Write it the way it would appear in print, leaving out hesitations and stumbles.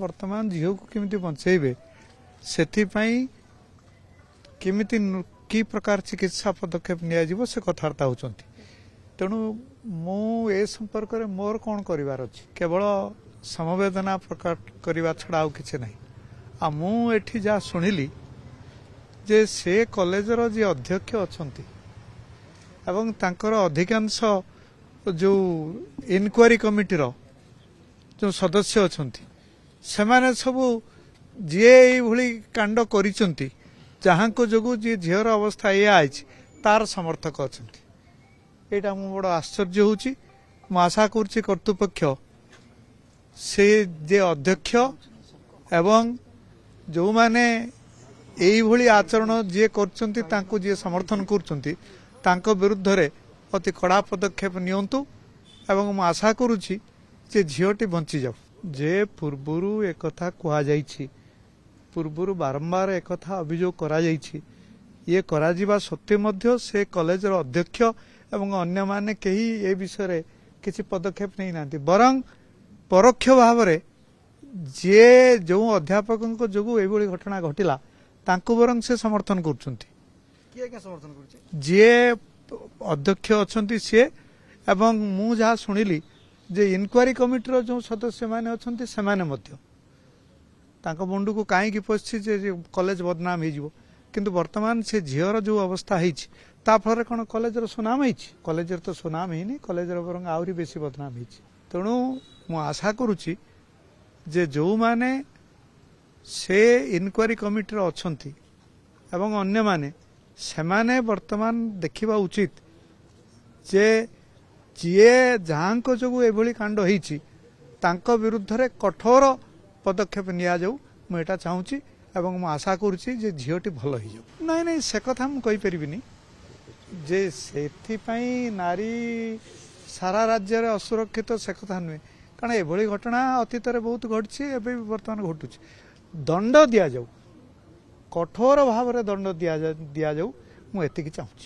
वर्तमान झील को केमिति बंचेबे सेथिपाई केमिति की प्रकार चिकित्सा पदक्षेप नियाजिबो से कथार्ता होचंती। तेणु मु ए संपर्क में मोर कौन करिवार अछि केवल समवेदना प्रकट करवा छड़ा आउ किछि नहीं। आ मु एठी जा सुनिली जे से कॉलेजर जे अध्यक्ष अछंती एवं तांकर अधिकांश जो इनक्वारी कमिटी रो जो सदस्य अछंती सेमाने सबू जी भली कांड करिसंती जहां को जोगु जी झीर अवस्था या आइछि तार समर्थक अछंती। एटा मु बड़ आश्चर्य होउछि। मु आशा करछि कर्तृपक्ष से जे अध्यक्ष एवं जो माने एई भली आचरण जे करचंती तांको जे समर्थन करचंती तांको विरुद्ध रे अति कड़ा पदक्षेप नियंतु एवं मु आशा करूछि जे झीलटी बंची जाऊ। जे पूर्वरु एक कथा कहा जाइछि पूर्वरु बारंबार एक कथा अभियोग करा जाइछि ये करा जिबा सत्य मध्य से कॉलेजर अध्यक्ष एवं अन्य माने केही ए विषय रे किछि पदक्षेप नै नांती बरं परोक्ष भाव रे जे जो अध्यापक जोगु एभली घटना घटिला तांको बरं से समर्थन करछंती। किए के समर्थन करछि जे अध्यक्ष अछंती से एवं मु जहा सुनिली जे इनक्वारी कमिटी जो सदस्य माने अछंती से माने मध्य तांको मुंडू को काहे की पछी जे कॉलेज बदनाम हे जिवो किंतु वर्तमान से झीर जो अवस्था हेछि ता फर कोन कॉलेज रो सुनाम हेछि कॉलेज रो तो सुनाम हेनी कॉलेज रो बरंग आउरी बेसी बदनाम हेछि। तेणु मु आशा करूछि जे जो माने से इनक्वारी कमिटी रो अछंती एवं अन्य माने से माने वर्तमान देखिबा उचित जे जीए जहां को जो एभली कांड होईछि तांको विरुद्ध रे कठोर पदक्षेप निया जाऊ मु एटा चाहूची एवं मु आशा करूची जे झीलटी भल हो जाऊ। नहीं नहीं से कथा मु कहि परिबिनी जे सेथि पई नारी सारा राज्य रे असुरक्षित से कथा नुहे कारण एभली घटना अतीत रे बहुत घटछि एबे वर्तमान घटुछि। दंड दिया जाऊ कठोर भाव रे दंड दिया जाऊ मु एतिकी चाहूची।